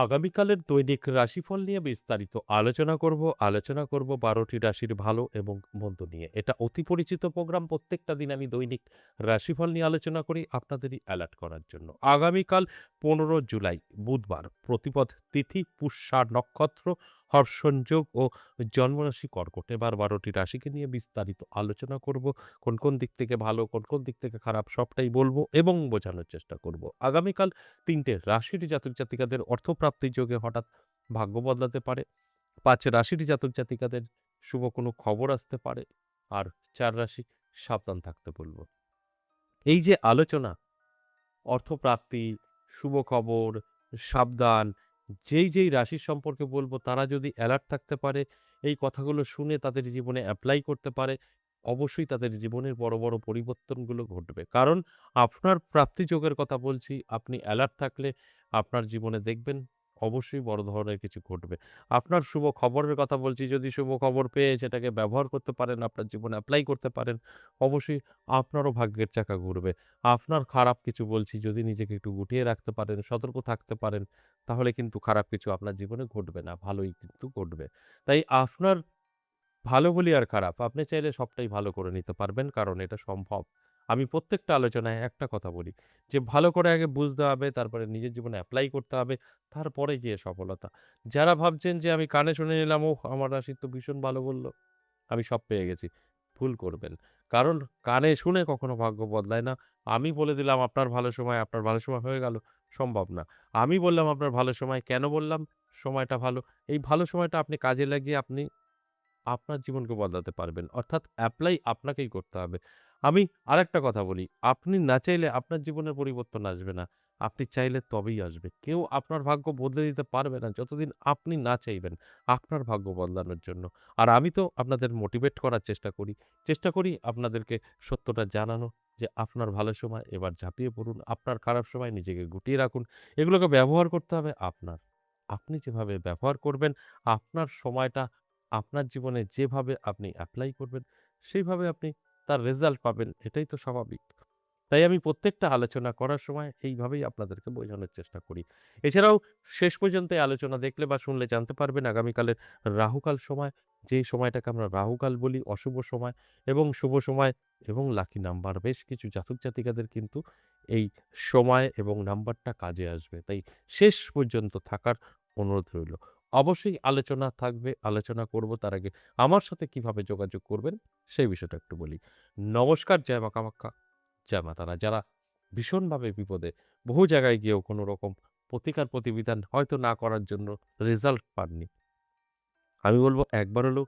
আগামীকালের দৈনিক রাশিফল নিয়ে বিস্তারিত আলোচনা করব ১২টি রাশির ভালো এবং মন্দ নিয়ে। এটা অতি পরিচিত প্রোগ্রাম। প্রত্যেকটা দিন আমি দৈনিক রাশিফল নিয়ে আলোচনা করি আপনাদেরই অ্যালার্ট করার জন্য। আগামীকাল ১৫ জুলাই বুধবার, প্রতিপদ তিথি, পুষ্যা নক্ষত্র, হর্ষণযোগ ও জন্মরাশি কর্কট। এবার ১২টি রাশিকে নিয়ে বিস্তারিত আলোচনা করব। কোন দিক থেকে ভালো, কোন দিক থেকে খারাপ সবটাই বলব এবং বোঝানোর চেষ্টা করব। আগামীকাল ৩ টে রাশির জাতক-জাতিকাদের অর্থপ্রাপ্তির যোগে হঠাৎ ভাগ্য বদলাতে পারে। ৫ রাশির জাতক-জাতিকাদের শুভ কোনো খবর আসতে পারে। আর ৪ রাশি সাবধান থাকতে বলব। এই যে আলোচনা, অর্থপ্রাপ্তি, শুভ খবর, সাবধান, যেই রাশির সম্পর্কে বলব তারা যদি অ্যালার্ট থাকতে পারে, এই কথাগুলো শুনে তাদের জীবনে এপ্লাই করতে পারে, অবশ্যই তাদের জীবনের বড় পরিবর্তনগুলো ঘটবে। কারণ আপনার প্রাপ্তিযোগের কথা বলছি, আপনি অ্যালার্ট থাকলে আপনার জীবনে দেখবেন অবশ্যই বড় ধরনের কিছু ঘটবে। আপনার শুভ খবরের কথা বলছি, যদি শুভ খবর পেয়ে সেটাকে ব্যবহার করতে পারেন, আপনার জীবনে এপ্লাই করতে পারেন, অবশ্যই আপনারও ভাগ্যের চাকা ঘুরবে। আপনার খারাপ কিছু বলছি, যদি নিজেকে একটু গুটিয়ে রাখতে পারেন, সতর্ক থাকতে পারেন, তাহলে কিন্তু খারাপ কিছু আপনার জীবনে ঘটবে না, ভালোই কিন্তু ঘটবে। তাই আপনার ভালো বলি আর খারাপ, আপনি চাইলে সবটাই ভালো করে নিতে পারবেন, কারণ এটা সম্ভব। আমি প্রত্যেকটা আলোচনায় একটা কথা বলি যে, ভালো করে আগে বুঝতে হবে, তারপরে নিজের জীবনে এপ্লাই করতে হবে, তারপরে গিয়ে সফলতা। যারা ভাবছেন যে আমি কানে শুনে নিলাম, ওহ! আমার রাশি তো ভীষণ ভালো বলল, আমি সব পেয়ে গেছি। ভুল করবেন। কারণ কানে শুনে কখনো ভাগ্য বদলায় না। আমি বলে দিলাম আপনার ভালো সময়, আপনার ভালো সময় হয়ে গেল, সম্ভব না। আমি বললাম আপনার ভালো সময়, কেন বললাম? সময়টা ভালো। এই ভালো সময়টা আপনি কাজে লাগিয়ে আপনি আপনার জীবনকে বদলাতে পারবেন। অর্থাৎ এপ্লাই আপনাকেই করতে হবে। আমি আরেকটা কথা বলি, আপনি না চাইলে আপনার জীবনের পরিবর্তন আসবে না। আপনি চাইলে তবেই আসবে। কেউ আপনার ভাগ্য বদলে দিতে পারবে না যতদিন আপনি না চাইবেন আপনার ভাগ্য বদলানোর জন্য। আর আমি তো আপনাদের মোটিভেট করার চেষ্টা করি। চেষ্টা করি আপনাদেরকে সত্যটা জানানো যে আপনার ভালো সময়, এবার ঝাঁপিয়ে পড়ুন। আপনার খারাপ সময় নিজেকে গুটিয়ে রাখুন। এগুলোকে ব্যবহার করতে হবে আপনার। আপনি যেভাবে ব্যবহার করবেন, আপনার সময়টা আপনার জীবনে যেভাবে আপনি এপ্লাই করবেন, সেইভাবে আপনি তার রেজাল্ট পাবেন। এটাই তো স্বাভাবিক। তাই আমি প্রত্যেকটা আলোচনা করার সময় এইভাবেই আপনাদেরকে বোঝানোর চেষ্টা করি। এছাড়াও শেষ পর্যন্ত এই আলোচনা দেখলে বা শুনলে জানতে পারবেন আগামীকালের রাহুকাল সময়, যেই সময়টাকে আমরা রাহুকাল বলি, অশুভ সময় এবং শুভ সময় এবং লাকি নাম্বার। বেশ কিছু জাতক-জাতিকাদের কিন্তু এই সময় এবং নাম্বারটা কাজে আসবে। তাই শেষ পর্যন্ত থাকার অনুরোধ রইল। অবশ্যই আলোচনা থাকবে, আলোচনা করব। তার আগে আমার সাথে কিভাবে যোগাযোগ করবেন সেই বিষয়টা একটু বলি। নমস্কার, জয় মা কামাখ্যা, জয় মা তারা। যারা ভীষণভাবে বিপদে, বহু জায়গায় গিয়েও কোনো রকম প্রতিকার প্রতিবিধান হয়তো না করার জন্য রেজাল্ট পাননি, আমি বলব একবার হলেও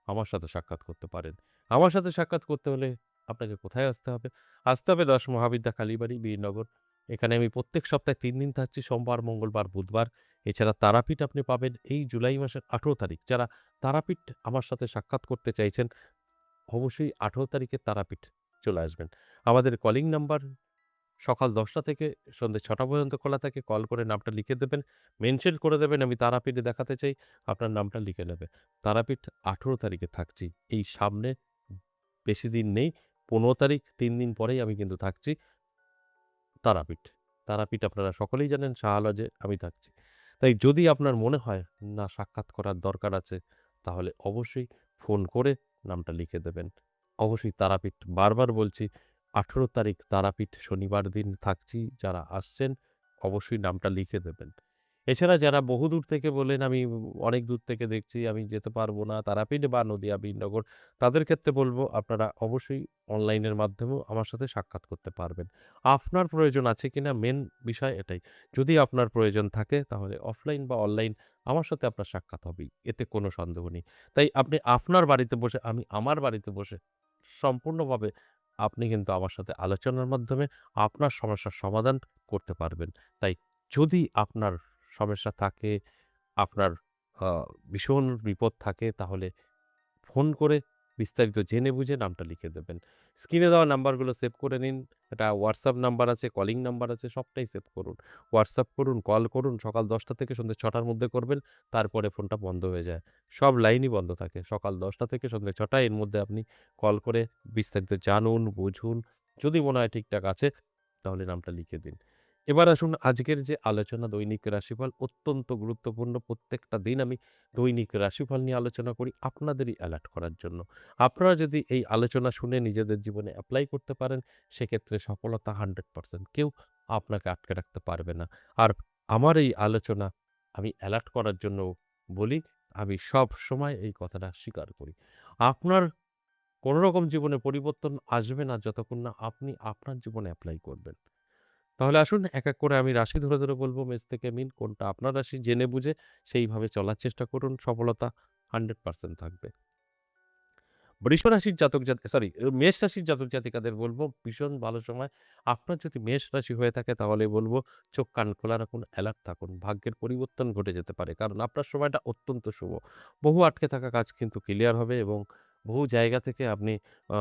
আমার সাথে সাক্ষাৎ করতে পারেন। আমার সাথে সাক্ষাৎ করতে হলে আপনাকে কোথায় আসতে হবে? আসতে হবে ১০ মহাবিদ্যা কালীবাড়ি, বীরনগর। এখানে আমি প্রত্যেক সপ্তাহে ৩ দিন থাকছি, সোমবার, মঙ্গলবার, বুধবার। এছাড়া তারাপীঠ আপনি পাবেন এই জুলাই মাসের ১৮ তারিখ। যারা তারাপীঠ আমার সাথে সাক্ষাৎ করতে চাইছেন, অবশ্যই ১৮ তারিখে তারাপীঠ চলে আসবেন। আমাদের কলিং নাম্বার সকাল ১০টা থেকে সন্ধ্যে ৬টা পর্যন্ত খোলা থাকে। কল করে নামটা লিখে দেবেন। মেনশন করে দেবেন আমি তারাপীঠে দেখাতে চাই। আপনার নামটা লিখে নেবে। তারাপীঠ ১৮ তারিখে থাকছি। এই সামনে বেশি দিন নেই। ১৫ তারিখ ৩ দিন পরেই আমি কিন্তু থাকছি তারাপীঠ। তারাপীঠ আপনারা সকলেই জানেন শাহ লজে আমি থাকছি। তাই যদি আপনার মনে হয় না সাক্ষাৎ করার দরকার আছে, তাহলে অবশ্যই ফোন করে নামটা লিখে দেবেন। অবশ্যই তারাপীঠ বারবার বলছি ১৮ তারিখ তারাপীঠ শনিবার দিন থাকছি। যারা আসছেন অবশ্যই নামটা লিখে দেবেন। এছাড়া যারা বহুদূর থেকে বললেন আমি অনেক দূর থেকে দেখছি আমি যেতে পারবো না তারাপীঠ বা নদীয়া বীরনগর, তাদের ক্ষেত্রে বলব আপনারা অবশ্যই অনলাইনের মাধ্যমেও আমার সাথে সাক্ষাৎ করতে পারবেন। আপনার প্রয়োজন আছে কিনা মেইন বিষয় এটাই। যদি আপনার প্রয়োজন থাকে তাহলে অফলাইন বা অনলাইন আমার সাথে আপনার সাক্ষাৎ হবেই। এতে কোনো সন্দেহ নেই। তাই আপনি আপনার বাড়িতে বসে, আমি আমার বাড়িতে বসে সম্পূর্ণভাবে আপনি কিন্তু আমার সাথে আলোচনার মাধ্যমে আপনার সমস্যার সমাধান করতে পারবেন। তাই যদি আপনার সমস্যা থাকে, আপনার আ ভীষণ বিপদ থাকে তাহলে ফোন করে বিস্তারিত জেনে বুঝে নামটা লিখে দেবেন। স্ক্রিনে দেওয়া নাম্বারগুলো সেভ করে নিন। এটা WhatsApp নাম্বার আছে, কলিং নাম্বার আছে, সবটাই সেভ করুন। WhatsApp করুন, কল করুন। সকাল ১০টা থেকে সন্ধ্যে ৬টার মধ্যে করবেন। তারপরে ফোনটা বন্ধ হয়ে যায়। সব লাইনই বন্ধ থাকে। সকাল ১০টা থেকে সন্ধ্যে ৬টা এর মধ্যে আপনি কল করে বিস্তারিত জানুন, বুঝুন। যদি মনে হয় ঠিকঠাক আছে তাহলে নামটা লিখে দিন। এবার আসুন আজকের যে আলোচনা দৈনিক রাশিফল অত্যন্ত গুরুত্বপূর্ণ। প্রত্যেকটা দিন আমি দৈনিক রাশিফল নিয়ে আলোচনা করি আপনাদেরই অ্যালার্ট করার জন্য। আপনারা যদি এই আলোচনা শুনে নিজেদের জীবনে এপ্লাই করতে পারেন, সেক্ষেত্রে সফলতা 100%। কেউ আপনাকে আটকে রাখতে পারবে না। আর আমার এই আলোচনা আমি অ্যালার্ট করার জন্য বলি, আমি সবসময় এই কথাটা স্বীকার করি। আপনার কোন রকম জীবনে পরিবর্তন আসবে না যতক্ষণ না আপনি আপনার জীবনে এপ্লাই করবেন। তাহলে আসুন এক, এক করে আমি রাশি ধরে, ধরে বলব মেষ থেকে মিন কোনটা আপনার রাশি জেনে বুঝে সেইভাবে চলার চেষ্টা করুন। সফলতা 100% থাকবে। বৃষ রাশির জাতক জাতি সরি মেষ রাশির জাতক জাতিকাদের বলব ভীষণ ভালো সময়। আপনার যদি মেষ রাশি হয়ে থাকে তাহলে বলব চোখ কান খোলা রাখুন, অ্যালার্ট থাকুন। ভাগ্যের পরিবর্তন ঘটে যেতে পারে। কারণ আপনার সময়টা অত্যন্ত শুভ। বহু আটকে থাকা কাজ কিন্তু ক্লিয়ার হবে এবং বহু জায়গা থেকে আপনি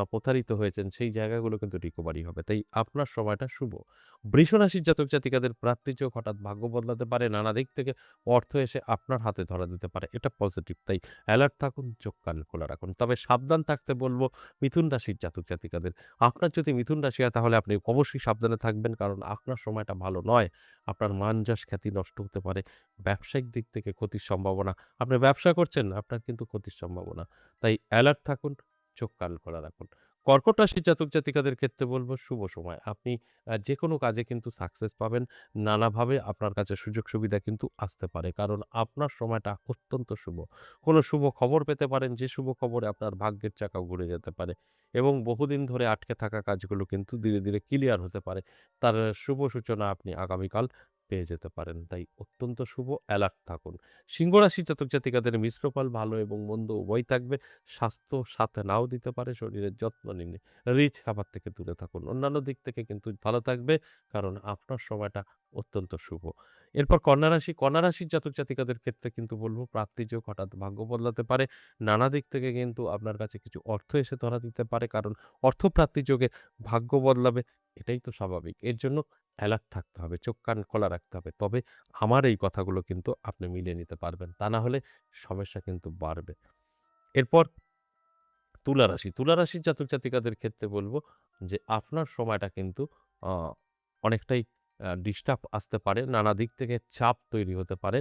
প্রতারিত হয়েছেন সেই জায়গাগুলো কিন্তু রিকভারি হবে। তাই আপনার সময়টা শুভ। বৃষ রাশির জাতক জাতিকাদের প্রাপ্তিযোগ হঠাৎ ভাগ্য বদলাতে পারে। নানা দিক থেকে অর্থ এসে আপনার হাতে ধরা দিতে পারে। এটা পজিটিভ। তাই অ্যালার্ট থাকুন, চোখ কান খোলা রাখুন। তবে সাবধান থাকতে বলব মিথুন রাশির জাতক জাতিকাদের। আপনার যদি মিথুন রাশি হয় তাহলে আপনি অবশ্যই সাবধানে থাকবেন কারণ আপনার সময়টা ভালো নয়। আপনার মান যশ খ্যাতি নষ্ট হতে পারে। ব্যবসায়িক দিক থেকে ক্ষতির সম্ভাবনা। আপনি ব্যবসা করছেন, আপনার কিন্তু ক্ষতির সম্ভাবনা। তাই অ্যালার্ট থাকুন, চোখ কান খোলা রাখুন। কর্কট রাশির জাতক জাতিকাদের ক্ষেত্রে বলব শুভ সময়। আপনি যেকোনো কাজে কিন্তু সাকসেস পাবেন। নানাভাবে আপনার কাছে সুযোগ সুবিধা কিন্তু আসতে পারে। কারণ আপনার সময়টা অত্যন্ত শুভ। কোনো শুভ খবর পেতে পারেন যে শুভ খবরে আপনার ভাগ্যের চাকা ঘুরে যেতে পারে এবং বহুদিন ধরে আটকে থাকা কাজগুলো কিন্তু ধীরে, ধীরে ক্লিয়ার হতে পারে। তার শুভ সূচনা আপনি আগামীকাল পেয়ে যেতে পারেন। তাই অত্যন্ত শুভ অ্যালার্ট থাকুন। সিংহ রাশির জাতক জাতিকাদের মিশ্র ফল ভালো এবং মন্দ উভয়ই থাকবে। স্বাস্থ্য সাথে নাও দিতে পারে, শরীরের যত্ন নিন। রিচ খাবার থেকে দূরে থাকুন। অন্যান্য দিক থেকে কিন্তু ভালো থাকবে কারণ আপনার সময়টা অত্যন্ত শুভ। এরপর কন্যা রাশি, কন্যা রাশির জাতক জাতিকাদের ক্ষেত্রে কিন্তু বলব প্রাপ্তিযোগ হঠাৎ ভাগ্য বদলাতে পারে। নানা দিক থেকে কিন্তু আপনার কাছে কিছু অর্থ এসে ধরা দিতে পারে কারণ অর্থপ্রাপ্তি যোগে ভাগ্য বদলাবে এটাই তো স্বাভাবিক। এর জন্য অ্যালার্ট থাকতে হবে, চোখ কান খোলা রাখতে হবে। তবে আমার এই কথাগুলো কিন্তু আপনি মিলিয়ে নিতে পারবেন। তা না হলে সমস্যা কিন্তু বাড়বে। এরপর তুলা রাশি, তুলা রাশির জাতক জাতিকাদের ক্ষেত্রে বলব যে আপনার সময়টা কিন্তু আ অনেকটাই ডিস্টার্ব আসতে পারে। নানা দিক থেকে চাপ তৈরি হতে পারে।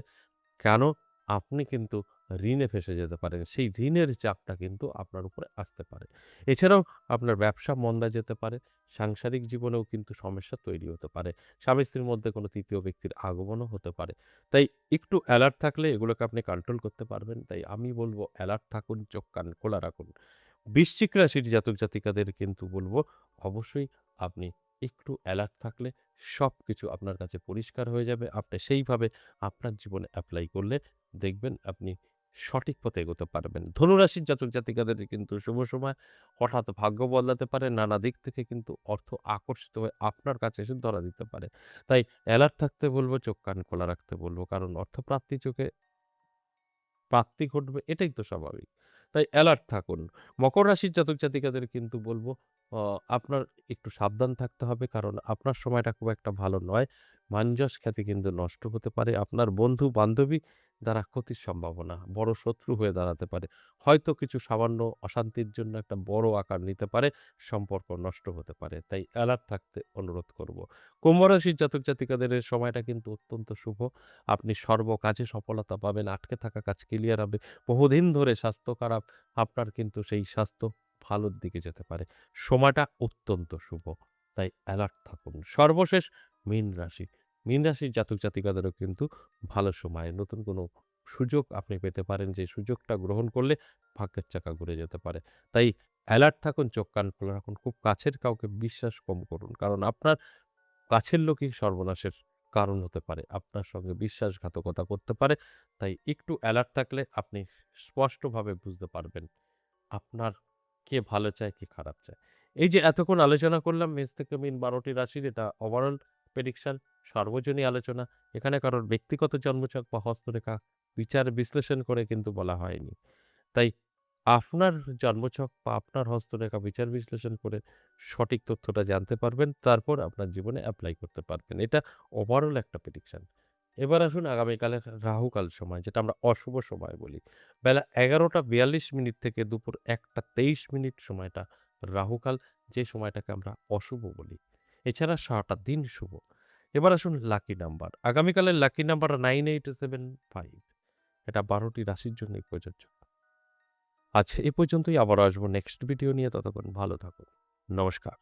কেন? আপনি কিন্তু ঋণে ফেঁসে যেতে পারেন। সেই ঋণের চাপটা কিন্তু আপনার উপরে আসতে পারে। এছাড়াও আপনার ব্যবসা মন্দা যেতে পারে। সাংসারিক জীবনেও কিন্তু সমস্যা তৈরি হতে পারে। স্বামী-স্ত্রীর মধ্যে কোনো ৩য় ব্যক্তির আগমনও হতে পারে। তাই একটু অ্যালার্ট থাকলে এগুলোকে আপনি কন্ট্রোল করতে পারবেন। তাই আমি বলব অ্যালার্ট থাকুন, চোখ কান খোলা রাখুন। বৃশ্চিক রাশির জাতক জাতিকাদের কিন্তু বলব অবশ্যই আপনি একটু অ্যালার্ট থাকলে সবকিছু আপনার কাছে পরিষ্কার হয়ে যাবে। আপনি সেইভাবে আপনার জীবনে এপ্লাই করলে দেখবেন আপনি সঠিক পথে এগোতে পারবেন। ধনুরাশির জাতক জাতিকাদের কিন্তু শুভ সময় হঠাৎ ভাগ্য বদলাতে পারে। নানা দিক থেকে কিন্তু অর্থ আকর্ষিত হয়ে আপনার কাছে এসে ধরা দিতে পারে। তাই অ্যালার্ট থাকতে বলব, চোখ কান খোলা রাখতে বলব। কারণ অর্থপ্রাপ্তি চোখে প্রাপ্তি ঘটবে এটাই তো স্বাভাবিক। তাই অ্যালার্ট থাকুন। মকর রাশির জাতক জাতিকাদের কিন্তু বলব অ আপনার একটু সাবধান থাকতে হবে কারণ আপনার সময়টা খুব একটা ভালো নয়। মান-যশ খ্যাতি কিন্তু নষ্ট হতে পারে। আপনার বন্ধু-বান্ধবী দ্বারা ক্ষতির সম্ভাবনা, বড় শত্রু হয়ে দাঁড়াতে পারে। হয়তো কিছু সামান্য অশান্তির জন্য একটা বড় আকার নিতে পারে, সম্পর্ক নষ্ট হতে পারে। তাই অ্যালার্ট থাকতে অনুরোধ করব। কুম্ভ রাশির জাতক জাতিকাদের এ সময়টা কিন্তু অত্যন্ত শুভ। আপনি সর্ব কাজে সফলতা পাবেন। আটকে থাকা কাজ ক্লিয়ার হবে। বহুদিন ধরে স্বাস্থ্য খারাপ, আপনার কিন্তু সেই স্বাস্থ্য ভালোর দিকে যেতে পারে। সময়টা অত্যন্ত শুভ। তাই অ্যালার্ট থাকুন। সর্বশেষ মীন রাশি। মীন রাশির জাতক জাতিকাদেরও কিন্তু ভালো সময়। নতুন কোনো সুযোগ আপনি পেতে পারেন যে সুযোগটা গ্রহণ করলে ভাগ্যের চাকা ঘুরে যেতে পারে। তাই অ্যালার্ট থাকুন, চোখ কান খোলা রাখুন। খুব কাছের কাউকে বিশ্বাস কম করুন। কারণ আপনার কাছের লোকই সর্বনাশের কারণ হতে পারে। আপনার সঙ্গে বিশ্বাসঘাতকতা করতে পারে। তাই একটু অ্যালার্ট থাকলে আপনি স্পষ্টভাবে বুঝতে পারবেন আপনার কে ভালো চায়, কে খারাপ চায়। এই যে এতক্ষণ আলোচনা করলাম মেষ থেকে মিন ১২ টি রাশির এটা ওভারঅল প্রেডিকশন সর্বজনীন আলোচনা। এখানে কারোর ব্যক্তিগত জন্মছক বা হস্তরেখা বিচার বিশ্লেষণ করে কিন্তু বলা হয়নি। তাই আপনার জন্মছক বা আপনার হস্তরেখা বিচার বিশ্লেষণ করে সঠিক তথ্যটা জানতে পারবেন। তারপর আপনার জীবনে এপ্লাই করতে পারবেন। এটা ওভারঅল একটা প্রেডিকশন। এবার আসুন আগামীকালের রাহুকাল সময় যেটা আমরা অশুভ সময় বলি। বেলা ১১:৪২ থেকে দুপুর ১:২৩ সময়টা রাহুকাল যে সময়টাকে আমরা অশুভ বলি। এছাড়া সারাটা দিন শুভ। এবার আসুন লাকি নাম্বার। আগামীকালের লাকি নাম্বার 9875। এটা ১২টি রাশির জন্যই প্রযোজ্য। আজ এ পর্যন্তই, আবারও আসবো নেক্সট ভিডিও নিয়ে। ততক্ষণ ভালো থাকুন। নমস্কার।